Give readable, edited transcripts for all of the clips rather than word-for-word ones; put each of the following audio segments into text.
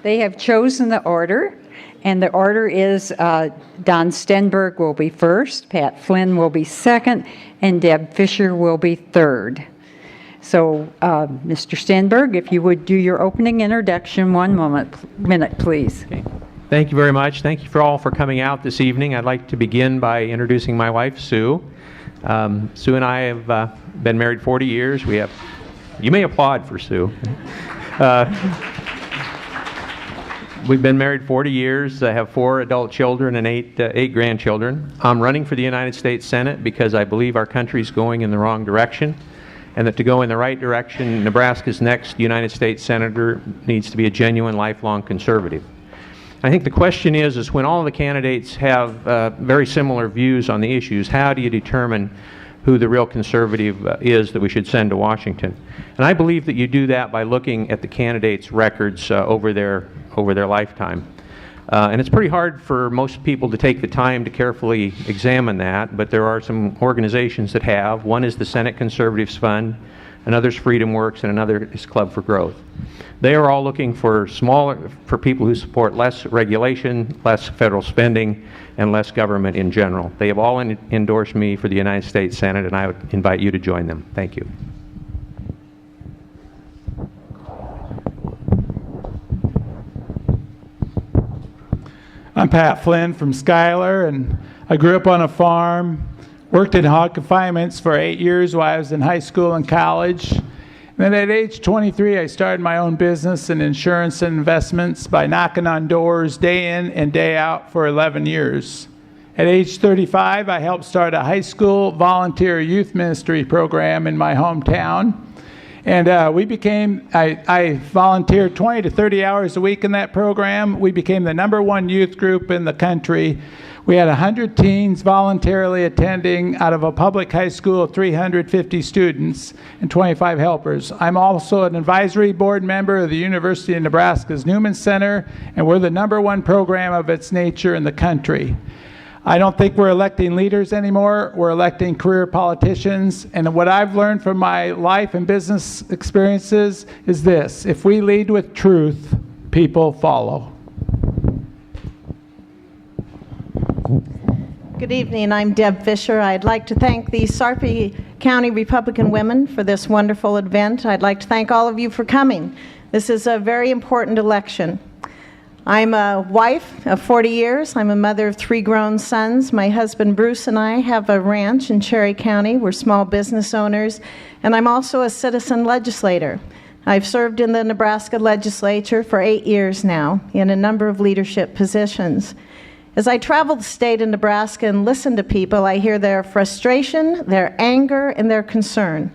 They have chosen the order, and the order is Don Stenberg will be first, Pat Flynn will be second, and Deb Fisher will be third. So, Mr. Stenberg, if you would do your opening introduction, minute, please. Okay. Thank you very much. Thank you all for coming out this evening. I'd like to begin by introducing my wife, Sue. Sue and I have been married 40 years. You may applaud for Sue. We've been married 40 years. I have 4 adult children and 8 grandchildren. I'm running for the United States Senate because I believe our country's going in the wrong direction, and that to go in the right direction, Nebraska's next United States Senator needs to be a genuine lifelong conservative. I think the question is when all the candidates have very similar views on the issues, how do you determine who the real conservative is that we should send to Washington? And I believe that you do that by looking at the candidates' records over their lifetime. And it's pretty hard for most people to take the time to carefully examine that, but there are some organizations that have. One is the Senate Conservatives Fund, another's Freedom Works, and another is Club for Growth. They are all looking for people who support less regulation, less federal spending, and less government in general. They have all endorsed me for the United States Senate, and I would invite you to join them. Thank you. I'm Pat Flynn from Schuyler, and I grew up on a farm, worked in hog confinements for 8 years while I was in high school and college. And then at age 23, I started my own business in insurance and investments by knocking on doors day in and day out for 11 years. At age 35, I helped start a high school volunteer youth ministry program in my hometown. And I volunteered 20 to 30 hours a week in that program. We became the #1 youth group in the country. We had 100 teens voluntarily attending out of a public high school of 350 students and 25 helpers. I'm also an advisory board member of the University of Nebraska's Newman Center, and we're the #1 program of its nature in the country. I don't think we're electing leaders anymore. We're electing career politicians. And what I've learned from my life and business experiences is this: if we lead with truth, people follow. Good evening. I'm Deb Fisher. I'd like to thank the Sarpy County Republican women for this wonderful event. I'd like to thank all of you for coming. This is a very important election. I'm a wife of 40 years. I'm a mother of 3 grown sons. My husband Bruce and I have a ranch in Cherry County. We're small business owners, and I'm also a citizen legislator. I've served in the Nebraska legislature for 8 years now in a number of leadership positions. As I travel the state of Nebraska and listen to people, I hear their frustration, their anger, and their concern.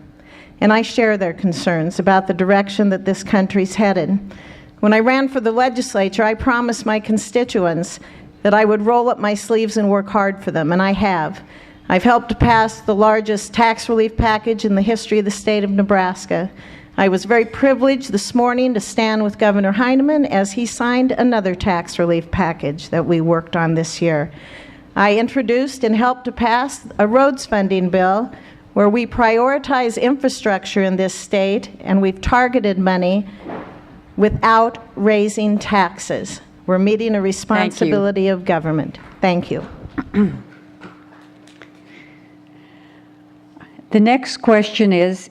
And I share their concerns about the direction that this country's headed. When I ran for the legislature, I promised my constituents that I would roll up my sleeves and work hard for them, and I have. I've helped to pass the largest tax relief package in the history of the state of Nebraska. I was very privileged this morning to stand with Governor Heineman as he signed another tax relief package that we worked on this year. I introduced and helped to pass a roads funding bill where we prioritize infrastructure in this state, and we've targeted money without raising taxes. We're meeting a responsibility of government. Thank you. The next question is,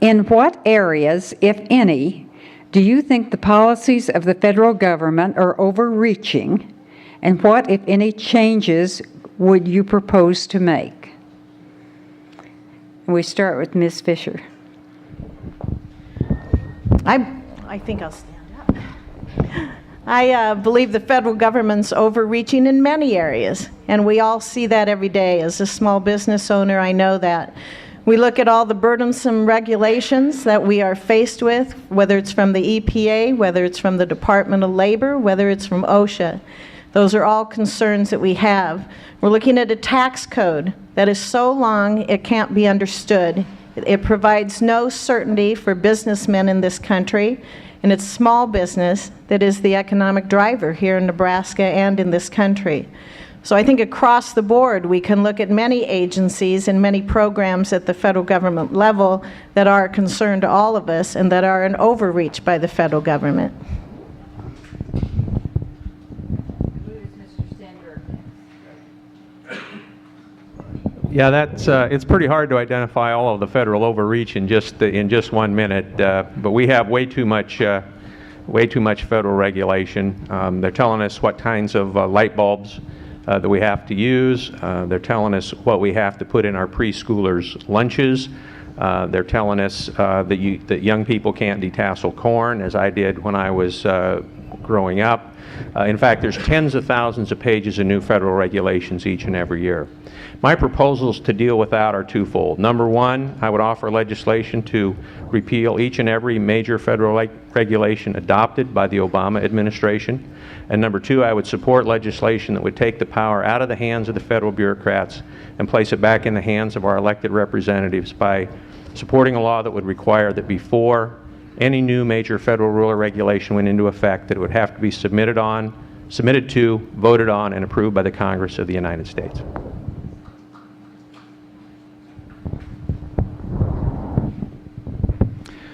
in what areas, if any, do you think the policies of the federal government are overreaching, and what, if any, changes would you propose to make? We start with Ms. Fisher. I think I'll stand up. I believe the federal government's overreaching in many areas, and we all see that every day. As a small business owner, I know that. We look at all the burdensome regulations that we are faced with, whether it's from the EPA, whether it's from the Department of Labor, whether it's from OSHA. Those are all concerns that we have. We're looking at a tax code that is so long it can't be understood. It provides no certainty for businessmen in this country, and it's small business that is the economic driver here in Nebraska and in this country. So I think across the board, we can look at many agencies and many programs at the federal government level that are a concern to all of us and that are an overreach by the federal government. Yeah, it's pretty hard to identify all of the federal overreach in just 1 minute, but we have way too much federal regulation. They're telling us what kinds of light bulbs that we have to use. They're telling us what we have to put in our preschoolers' lunches. They're telling us that young people can't detassel corn, as I did when I was growing up. In fact, there's tens of thousands of pages of new federal regulations each and every year. My proposals to deal with that are twofold. Number one, I would offer legislation to repeal each and every major federal regulation adopted by the Obama administration. And number two, I would support legislation that would take the power out of the hands of the federal bureaucrats and place it back in the hands of our elected representatives by supporting a law that would require that before any new major federal rule or regulation went into effect, that it would have to be submitted to, voted on, and approved by the Congress of the United States.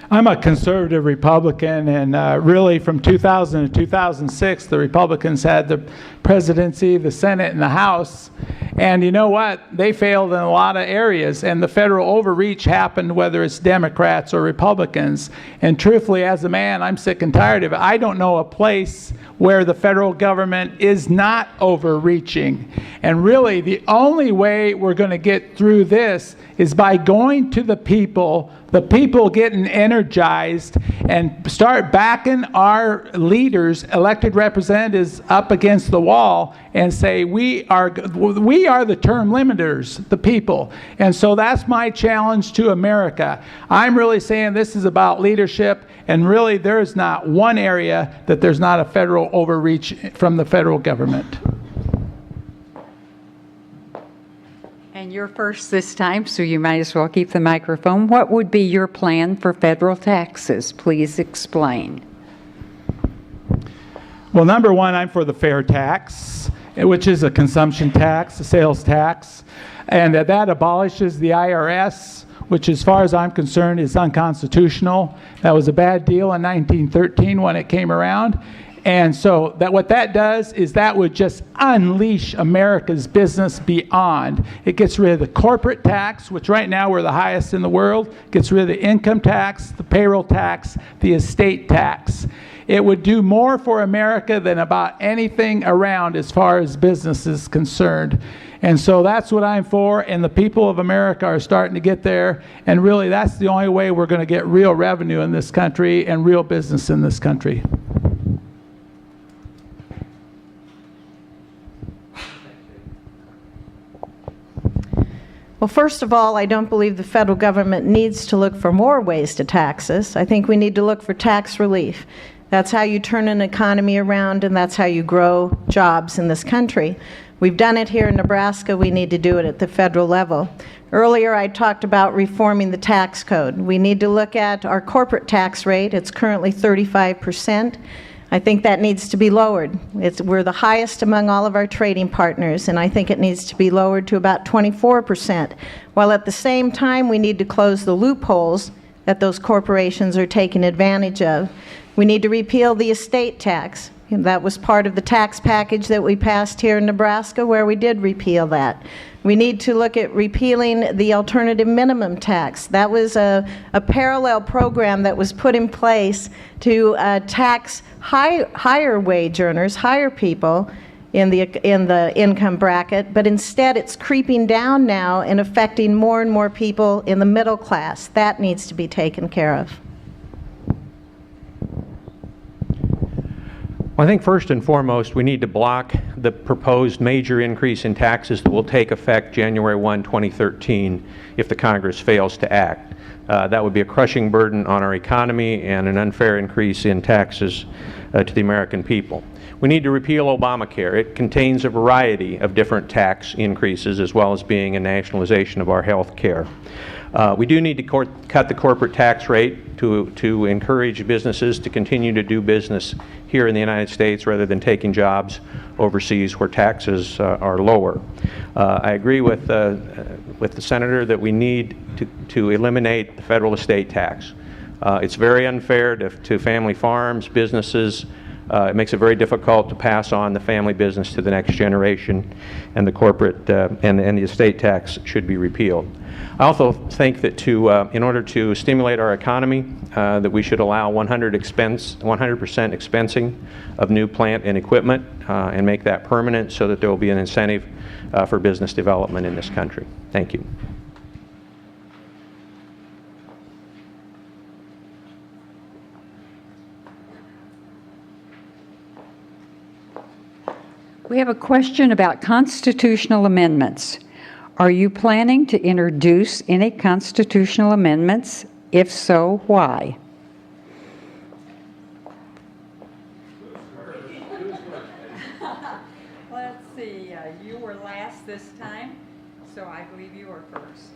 I'm a conservative Republican, and really from 2000 to 2006, the Republicans had the presidency, the Senate, and the House. And you know what? They failed in a lot of areas, and the federal overreach happened whether it's Democrats or Republicans. And truthfully, as a man, I'm sick and tired of it. I don't know a place where the federal government is not overreaching. And really, the only way we're going to get through this is by going to the people getting energized, and start backing our leaders, elected representatives, up against the wall and say, we are the term limiters, the people. And so that's my challenge to America. I'm really saying this is about leadership, and really there is not one area that there's not a federal overreach from the federal government. And you're first this time, so you might as well keep the microphone. What would be your plan for federal taxes? Please explain. Well, number one, I'm for the fair tax, which is a consumption tax, a sales tax, and that abolishes the IRS, which as far as I'm concerned is unconstitutional. That was a bad deal in 1913 when it came around. And so what that does is that would just unleash America's business beyond. It gets rid of the corporate tax, which right now we're the highest in the world, gets rid of the income tax, the payroll tax, the estate tax. It would do more for America than about anything around as far as business is concerned. And so that's what I'm for, and the people of America are starting to get there, and really that's the only way we're going to get real revenue in this country and real business in this country. Well, first of all, I don't believe the federal government needs to look for more ways to tax us. I think we need to look for tax relief. That's how you turn an economy around, and that's how you grow jobs in this country. We've done it here in Nebraska. We need to do it at the federal level. Earlier, I talked about reforming the tax code. We need to look at our corporate tax rate. It's currently 35%. I think that needs to be lowered. We're the highest among all of our trading partners, and I think it needs to be lowered to about 24%, while at the same time we need to close the loopholes that those corporations are taking advantage of. We need to repeal the estate tax. That was part of the tax package that we passed here in Nebraska, where we did repeal that. We need to look at repealing the alternative minimum tax. That was a parallel program that was put in place to tax higher wage earners, higher people in the income bracket, but instead it's creeping down now and affecting more and more people in the middle class. That needs to be taken care of. Well, I think first and foremost, we need to block the proposed major increase in taxes that will take effect January 1, 2013, if the Congress fails to act. That would be a crushing burden on our economy and an unfair increase in taxes to the American people. We need to repeal Obamacare. It contains a variety of different tax increases, as well as being a nationalization of our health care. We do need to cut the corporate tax rate to encourage businesses to continue to do business here in the United States rather than taking jobs overseas where taxes are lower. I agree with the senator that we need to eliminate the federal estate tax. It's very unfair to family farms, businesses, It makes it very difficult to pass on the family business to the next generation, and the corporate and the estate tax should be repealed. I also think that in order to stimulate our economy, that we should allow 100% expensing of new plant and equipment and make that permanent so that there will be an incentive for business development in this country. Thank you. We have a question about constitutional amendments. Are you planning to introduce any constitutional amendments? If so, why? Let's see, you were last this time, so I believe you are first.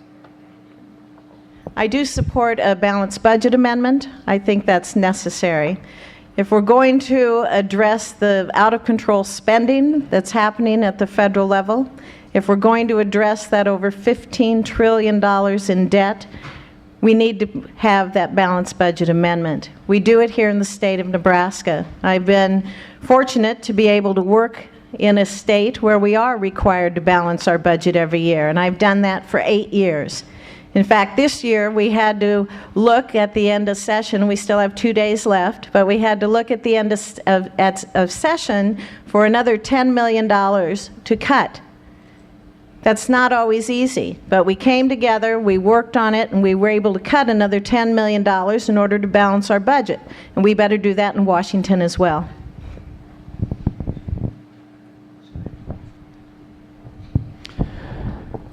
I do support a balanced budget amendment. I think that's necessary. If we're going to address the out-of-control spending that's happening at the federal level, if we're going to address that over $15 trillion in debt, we need to have that balanced budget amendment. We do it here in the state of Nebraska. I've been fortunate to be able to work in a state where we are required to balance our budget every year, and I've done that for 8 years. In fact, this year we had to look at the end of session. We still have 2 days left, but we had to look at the end of session for another $10 million to cut. That's not always easy, but we came together, we worked on it, and we were able to cut another $10 million in order to balance our budget. And we better do that in Washington as well.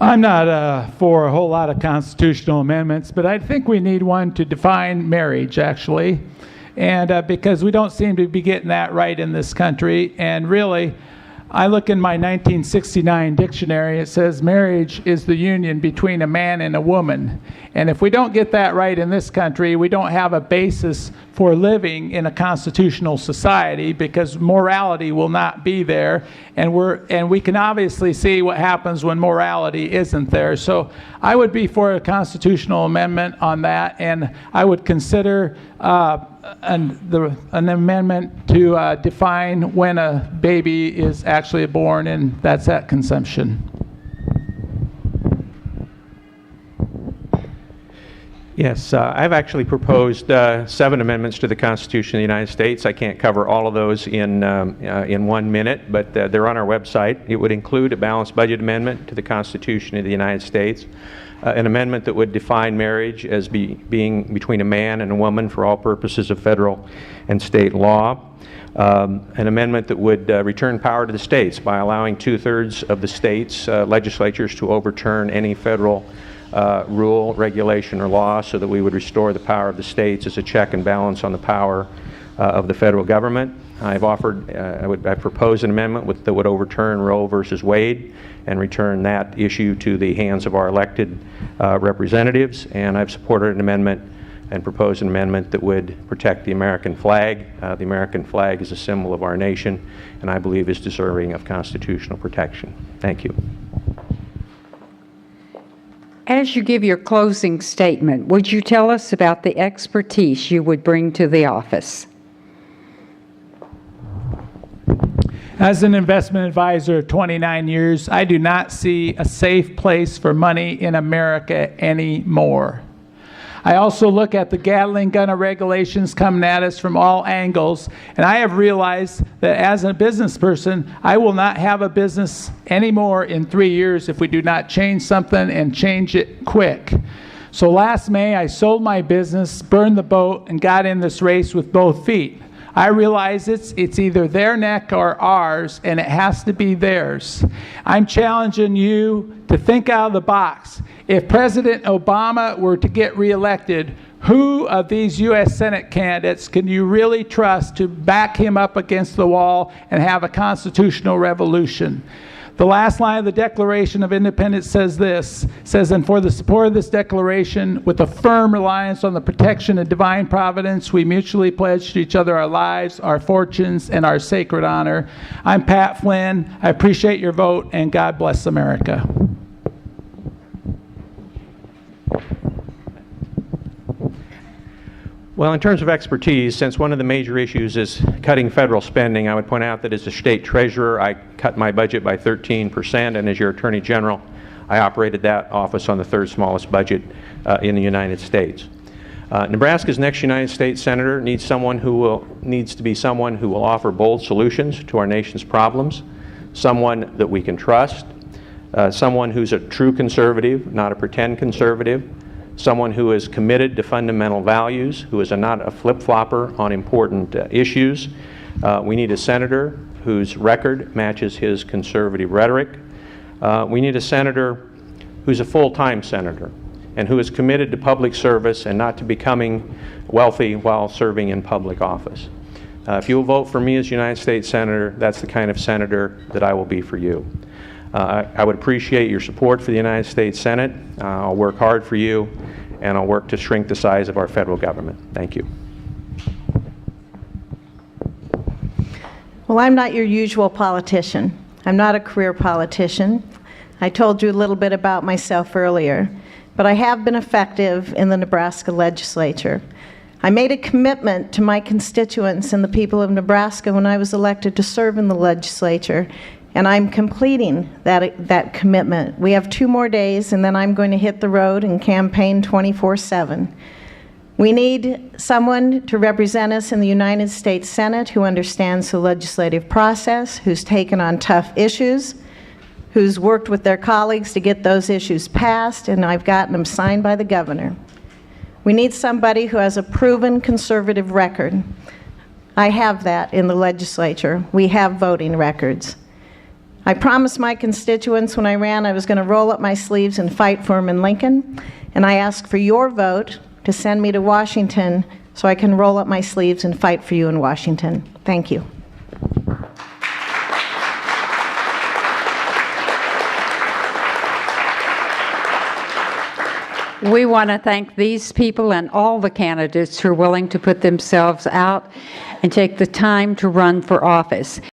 I'm not for a whole lot of constitutional amendments, but I think we need one to define marriage, actually, and because we don't seem to be getting that right in this country. And really, I look in my 1969 dictionary, it says marriage is the union between a man and a woman. And if we don't get that right in this country, we don't have a basis for living in a constitutional society, because morality will not be there. And we can obviously see what happens when morality isn't there. So I would be for a constitutional amendment on that, and I would consider an amendment to define when a baby is actually born, and that's at conception. Yes, I've actually proposed 7 amendments to the Constitution of the United States. I can't cover all of those in 1 minute, but they're on our website. It would include a balanced budget amendment to the Constitution of the United States, an amendment that would define marriage as being between a man and a woman for all purposes of federal and state law, an amendment that would return power to the states by allowing 2/3 of the states' legislatures to overturn any federal rule, regulation, or law, so that we would restore the power of the states as a check and balance on the power of the federal government. I propose an amendment that would overturn Roe versus Wade and return that issue to the hands of our elected representatives. And I've supported an amendment and proposed an amendment that would protect the American flag. The American flag is a symbol of our nation, and I believe is deserving of constitutional protection. Thank you. As you give your closing statement, would you tell us about the expertise you would bring to the office? As an investment advisor of 29 years, I do not see a safe place for money in America anymore. I also look at the Gatling gun regulations coming at us from all angles, and I have realized that as a business person, I will not have a business anymore in 3 years if we do not change something and change it quick. So last May, I sold my business, burned the boat, and got in this race with both feet. I realize it's either their neck or ours, and it has to be theirs. I'm challenging you to think out of the box. If President Obama were to get reelected, who of these U.S. Senate candidates can you really trust to back him up against the wall and have a constitutional revolution? The last line of the Declaration of Independence says this, and for the support of this declaration, with a firm reliance on the protection of divine providence, we mutually pledge to each other our lives, our fortunes, and our sacred honor. I'm Pat Flynn. I appreciate your vote, and God bless America. Well, in terms of expertise, since one of the major issues is cutting federal spending, I would point out that as a state treasurer, I cut my budget by 13%, and as your attorney general, I operated that office on the third smallest budget in the United States. Nebraska's next United States Senator needs to be someone who will offer bold solutions to our nation's problems, someone that we can trust, someone who's a true conservative, not a pretend conservative, someone who is committed to fundamental values, who is not a flip-flopper on important issues. We need a senator whose record matches his conservative rhetoric. We need a senator who's a full-time senator and who is committed to public service and not to becoming wealthy while serving in public office. If you will vote for me as United States Senator, that's the kind of senator that I will be for you. I would appreciate your support for the United States Senate. I'll work hard for you, and I'll work to shrink the size of our federal government. Thank you. Well, I'm not your usual politician. I'm not a career politician. I told you a little bit about myself earlier, but I have been effective in the Nebraska legislature. I made a commitment to my constituents and the people of Nebraska when I was elected to serve in the legislature, and I'm completing that commitment. We have 2 more days, and then I'm going to hit the road and campaign 24/7. We need someone to represent us in the United States Senate who understands the legislative process, who's taken on tough issues, who's worked with their colleagues to get those issues passed, and I've gotten them signed by the governor. We need somebody who has a proven conservative record. I have that in the legislature. We have voting records. I promised my constituents when I ran I was going to roll up my sleeves and fight for them in Lincoln, and I ask for your vote to send me to Washington so I can roll up my sleeves and fight for you in Washington. Thank you. We want to thank these people and all the candidates who are willing to put themselves out and take the time to run for office.